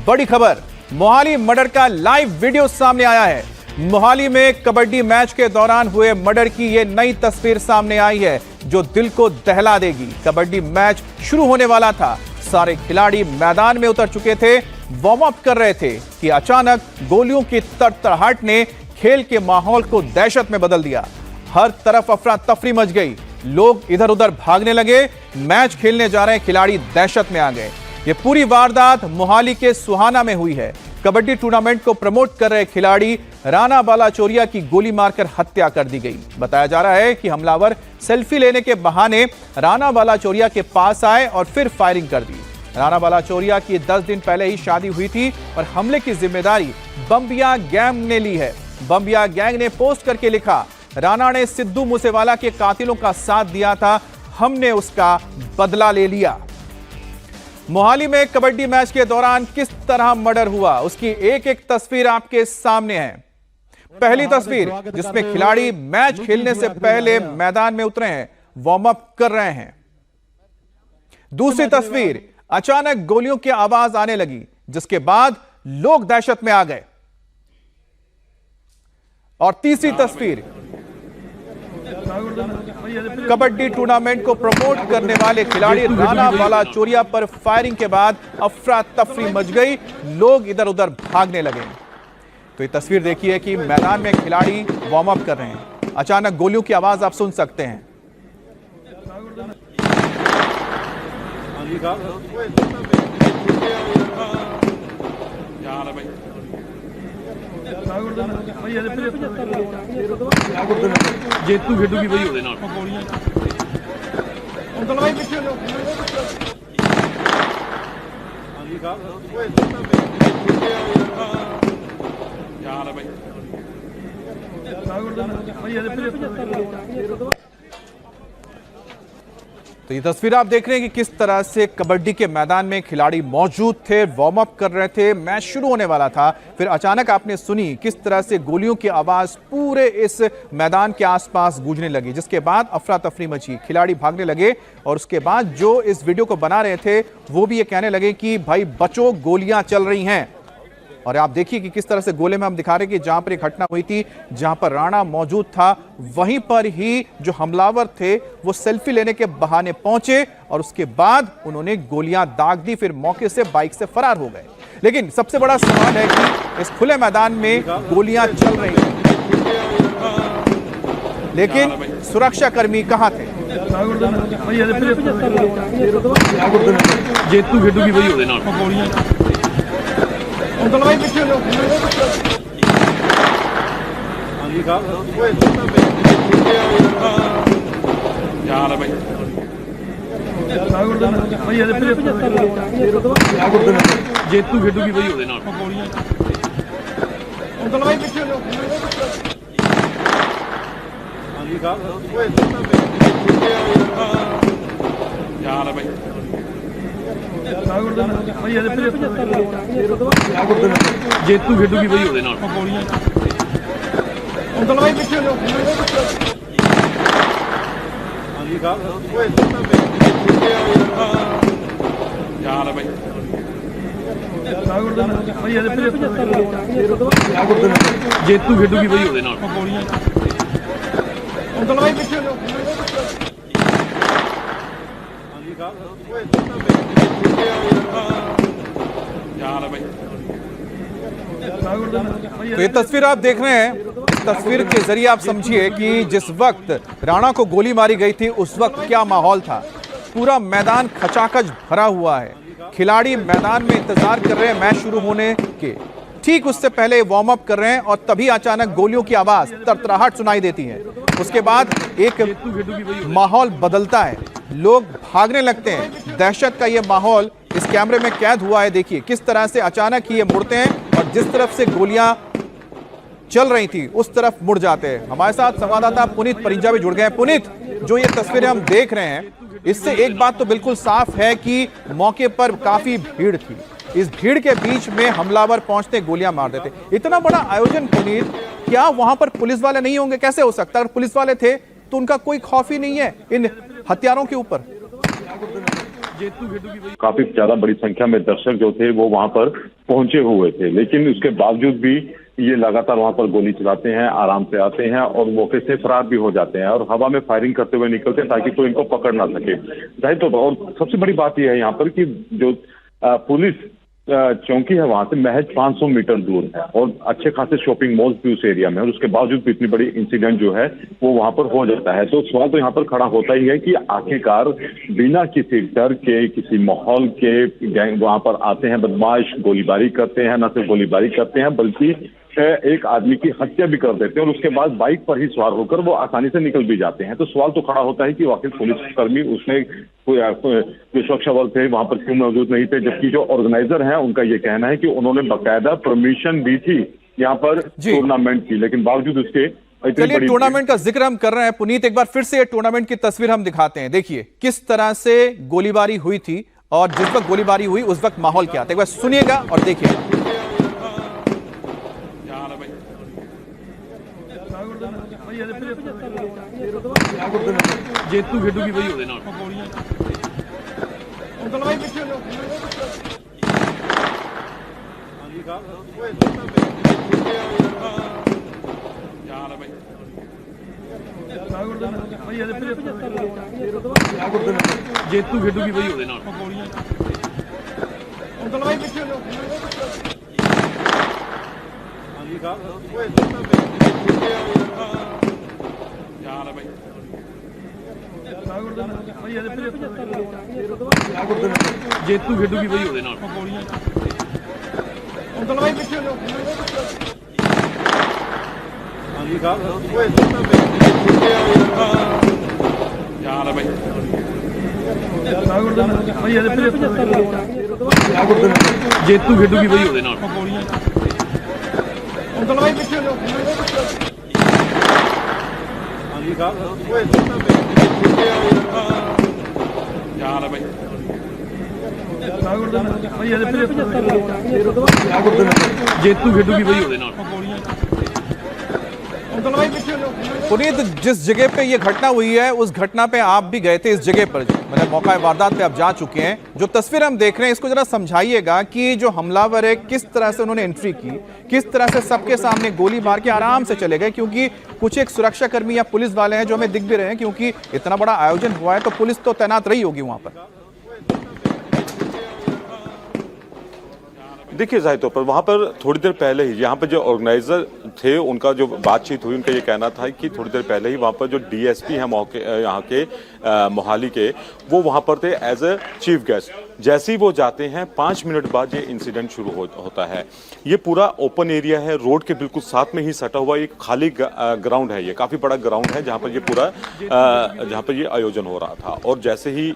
बड़ी खबर, मोहाली मर्डर का लाइव वीडियो सामने आया है। मोहाली में कबड्डी मैच के दौरान हुए मर्डर की यह नई तस्वीर सामने आई है जो दिल को दहला देगी। कबड्डी मैच शुरू होने वाला था, सारे खिलाड़ी मैदान में उतर चुके थे, वार्म अप कर रहे थे कि अचानक गोलियों की तड़तड़ाहट ने खेल के माहौल को दहशत में बदल दिया। हर तरफ अफरा तफरी मच गई, लोग इधर उधर भागने लगे, मैच खेलने जा रहे खिलाड़ी दहशत में आ गए। ये पूरी वारदात मोहाली के सुहाना में हुई है। कबड्डी टूर्नामेंट को प्रमोट कर रहे खिलाड़ी राणा बालाचोरिया की गोली मारकर हत्या कर दी गई। बताया जा रहा है कि हमलावर सेल्फी लेने के बहाने राणा बालाचोरिया के पास आए और फिर फायरिंग कर दी। राणा बालाचोरिया की 10 दिन पहले ही शादी हुई थी और हमले की जिम्मेदारी बम्बिया गैंग ने ली है। बम्बिया गैंग ने पोस्ट करके लिखा, राणा ने सिद्धू मूसेवाला के कातिलों का साथ दिया था, हमने उसका बदला ले लिया। मोहाली में कबड्डी मैच के दौरान किस तरह मर्डर हुआ, उसकी एक एक तस्वीर आपके सामने है। पहली तस्वीर जिसमें खिलाड़ी मैच खेलने से पहले मैदान में उतरे हैं, वार्म अप कर रहे हैं। दूसरी तस्वीर, अचानक गोलियों की आवाज आने लगी, जिसके बाद लोग दहशत में आ गए। और तीसरी तस्वीर, कबड्डी टूर्नामेंट को प्रमोट करने वाले खिलाड़ी राणा बालाचोरिया पर फायरिंग के बाद अफरा तफरी मच गई, लोग इधर उधर भागने लगे। तो ये तस्वीर देखिए कि मैदान में खिलाड़ी वार्म अप कर रहे हैं, अचानक गोलियों की आवाज आप सुन सकते हैं। जेतू खेडूगी बई ਉਹਦੇ ਨਾਲ ਅੰਕਲ ਭਾਈ ਪਿੱਛੇ ਹੋ ਹਾਂਜੀ ਸਾਹਿਬ ਓਏ ਯਾਰ ਭਾਈ तो ये तस्वीर आप देख रहे हैं कि किस तरह से कबड्डी के मैदान में खिलाड़ी मौजूद थे, वार्म अप कर रहे थे, मैच शुरू होने वाला था। फिर अचानक आपने सुनी किस तरह से गोलियों की आवाज पूरे इस मैदान के आसपास गूंजने लगी, जिसके बाद अफरा तफरी मची, खिलाड़ी भागने लगे। और उसके बाद जो इस वीडियो को बना रहे थे वो भी ये कहने लगे कि भाई बचो, गोलियां चल रही हैं। और आप देखिए कि किस तरह से गोले में हम दिखा रहे हैं कि जहां पर एक घटना हुई थी, जहां पर राणा मौजूद था, वहीं पर ही जो हमलावर थे वो सेल्फी लेने के बहाने पहुंचे और उसके बाद उन्होंने गोलियां दाग दी, फिर मौके से बाइक से फरार हो गए। लेकिन सबसे बड़ा सवाल है कि इस खुले मैदान में गोलियां चल रही हैं, लेकिन सुरक्षाकर्मी कहां थे? जेतू खेडूगी बई ਉਹਦੇ ਨਾਲ ਅੰਕਲ ਭਾਈ ਪਿੱਛੇ ਹੋ ਹਾਂਜੀ ਸਾਹਿਬ ਓਏ ਯਾਰ ਭਾਈ जेतू खेडूगी बई ਉਹਦੇ ਨਾਲ ਅੰਕਲ ਭਾਈ ਪਿੱਛੇ ਹੋ ਹਾਂਜੀ ਸਾਹਿਬ ਓਏ ਯਾਰ ਭਾਈ जेतू खेडूगी बई ਉਹਦੇ ਨਾਲ ਅੰਕਲ ਭਾਈ ਪਿੱਛੇ ਹੋ ਹਾਂਜੀ ਸਾਹਿਬ ਓਏ ਯਾਰ ਭਾਈ जेतू खेडूगी बई ਉਹਦੇ ਨਾਲ ਅੰਕਲ ਭਾਈ ਪਿੱਛੇ ਹੋ ਹਾਂਜੀ ਸਾਹਿਬ ਓਏ ਯਾਰ ਭਾਈ तो ये तस्वीर आप देख रहे हैं, इस तस्वीर के जरिए आप समझिए कि जिस वक्त राणा को गोली मारी गई थी उस वक्त क्या माहौल था। पूरा मैदान खचाखच भरा हुआ है, खिलाड़ी मैदान में इंतजार कर रहे हैं मैच शुरू होने के, ठीक उससे पहले वार्म अप कर रहे हैं और तभी अचानक गोलियों की आवाज, तड़तड़ाहट सुनाई देती है। उसके बाद एक माहौल बदलता है, लोग भागने लगते हैं। दहशत का ये माहौल इस कैमरे में कैद हुआ है। देखिए किस तरह से अचानक ही ये मुड़ते हैं और जिस तरफ से गोलियां चल रही थी उस तरफ मुड़ जाते हैं। हमारे साथ संवाददाता पुनीत परिंजा भी जुड़ गए हैं। पुनीत, जो ये तस्वीरें हम देख रहे हैं, इससे एक बात तो बिल्कुल साफ है कि मौके पर काफी भीड़ थी। इस भीड़ के बीच में हमलावर पहुंचते गोलियां मार देते। इतना बड़ा आयोजन पुनीत, क्या वहां पर पुलिस वाले नहीं होंगे? कैसे हो सकता है? अगर पुलिस वाले थे तो उनका कोई खौफ ही नहीं है इन हथियारों के ऊपर? जेतू खेडूगी भाई। काफी ज्यादा बड़ी संख्या में दर्शक जो थे वो वहां पर पहुंचे हुए थे, लेकिन उसके बावजूद भी ये लगातार वहां पर गोली चलाते हैं, आराम से आते हैं और मौके से फरार भी हो जाते हैं और हवा में फायरिंग करते हुए निकलते हैं ताकि कोई इनको पकड़ ना सके। जाहिर तौर पर और सबसे बड़ी बात यह है यहाँ पर कि जो पुलिस चौकी है वहां से महज 500 मीटर दूर है और अच्छे खासे शॉपिंग मॉल्स भी उस एरिया में, और उसके बावजूद भी इतनी बड़ी इंसिडेंट जो है वो वहां पर हो जाता है। तो सवाल तो यहाँ पर खड़ा होता ही है कि आखिरकार बिना किसी डर के, किसी माहौल के गैंग वहां पर आते हैं, बदमाश गोलीबारी करते हैं, न सिर्फ गोलीबारी करते हैं बल्कि एक आदमी की हत्या भी कर देते हैं और उसके बाद बाइक पर ही सवार होकर वो आसानी से निकल भी जाते हैं। तो सवाल तो खड़ा होता है कि आखिर पुलिसकर्मी उसमें कोई सुरक्षा बल थे वहां पर क्यों मौजूद नहीं थे, जबकि जो ऑर्गेनाइजर हैं उनका ये कहना है कि उन्होंने बाकायदा परमिशन दी थी यहाँ पर टूर्नामेंट की, लेकिन बावजूद उसके चलिए टूर्नामेंट का जिक्र हम कर रहे हैं पुनीत, एक बार फिर से ये टूर्नामेंट की तस्वीर हम दिखाते हैं। देखिए किस तरह से गोलीबारी हुई थी और जिस वक्त गोलीबारी हुई उस वक्त माहौल क्या था, एक बार सुनिएगा और देखिए। जेतू खेडूगी भाई ਉਹਦੇ ਨਾਲ। अंकल भाई पीछे लो। हाँ जी साहब। ਚੱਲ ਬਈ। जेतू खेडूगी भाई ਉਹਦੇ ਨਾਲ। अंकल भाई पीछे लो। हाँ जी साहब। ਚੱਲ ਬਈ। जेतू खेडूगी भाई ਉਹਦੇ ਨਾਲ। अंकल भाई पीछे लो। हाँ जी साहब। ਚੱਲ ਬਈ। जेतू खेडूगी भाई ਉਹਦੇ ਨਾਲ। अंकल भाई पीछे लो। हाँ जी साहब। ਚੱਲ ਬਈ। जेतू खेडूगी भाई ਉਹਦੇ ਨਾਲ। अंकल भाई पीछे लो। पुनीत, जिस जगह पे ये घटना हुई है उस घटना पे आप भी गए थे, इस जगह पर मतलब मौका वारदात पे आप जा चुके हैं। जो तस्वीर हम देख रहे हैं इसको जरा समझाइएगा कि जो हमलावर है किस तरह से उन्होंने एंट्री की, किस तरह से सबके सामने गोली मार के आराम से चले गए, क्योंकि कुछ एक सुरक्षा कर्मी या पुलिस वाले हैं जो हमें दिख भी रहे हैं, क्योंकि इतना बड़ा आयोजन हुआ है तो पुलिस तो तैनात रही होगी वहां पर। देखिए जाहिर तौर पर वहाँ पर थोड़ी देर पहले ही यहाँ पर जो ऑर्गेनाइजर थे उनका जो बातचीत हुई, उनका ये कहना था कि थोड़ी देर पहले ही वहाँ पर जो डीएसपी हैं यहाँ के मोहाली के, वो वहाँ पर थे एज ए चीफ गेस्ट। जैसे ही वो जाते हैं 5 मिनट बाद ये इंसिडेंट शुरू होता है। ये पूरा ओपन एरिया है, रोड के बिल्कुल साथ में ही सटा हुआ एक खाली ग्राउंड है, ये काफ़ी बड़ा ग्राउंड है जहाँ पर ये पूरा जहाँ पर ये आयोजन हो रहा था। और जैसे ही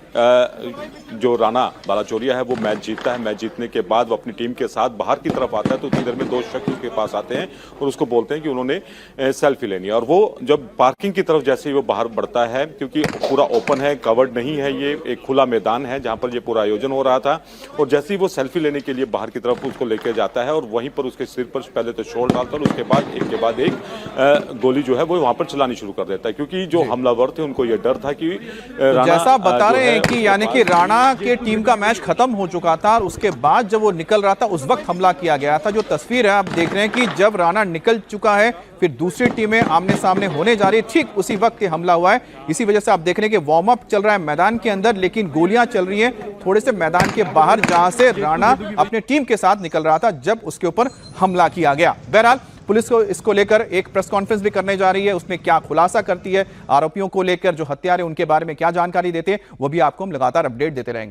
जो राणा बालाचोरिया है वो मैच जीतता है, मैच जीतने के बाद वो अपनी टीम के साथ बाहर की तरफ आता है तो उतनी देर में 2 शख्स उसके पास आते हैं और उसको बोलते हैं कि उन्होंने सेल्फी लेनी है। और वो जब पार्किंग की तरफ जैसे ही वो बाहर बढ़ता है, क्योंकि पूरा ओपन है, कवर्ड नहीं है, ये एक खुला मैदान है जहाँ पर ये पूरा आयोजन हो रहा था, और जैसे ही वो सेल्फी लेने के लिए बाहर की तरफ उसको लेके जाता है और वहीं पर उसके सिर पर पहले तो शॉट डालता है और उसके बाद एक के बाद एक गोली जो है वो वहां पर चलानी शुरू कर देता है, क्योंकि जो हमलावर थे उनको ये डर था कि तो जैसा बता रहे हैं कि यानी कि राणा के टीम का मैच खत्म हो चुका था और उसके बाद जब वो निकल रहा था उस वक्त हमला किया गया था। जो तस्वीर है आप देख रहे हैं कि जब राणा निकल चुका है फिर दूसरी टीमें आमने सामने होने जा रही है, ठीक उसी वक्त ये हमला हुआ है। इसी वजह से आप देख रहे हैं कि वार्म अप चल रहा है मैदान के अंदर, लेकिन गोलियां चल रही हैं थोड़े से मैदान के बाहर, जहां से राणा अपने टीम के साथ निकल रहा था जब उसके ऊपर हमला किया गया। बहरहाल पुलिस को इसको लेकर एक प्रेस कॉन्फ्रेंस भी करने जा रही है, उसमें क्या खुलासा करती है, आरोपियों को लेकर जो हत्यारे उनके बारे में क्या जानकारी देते हैं, वो भी आपको हम लगातार अपडेट देते रहेंगे।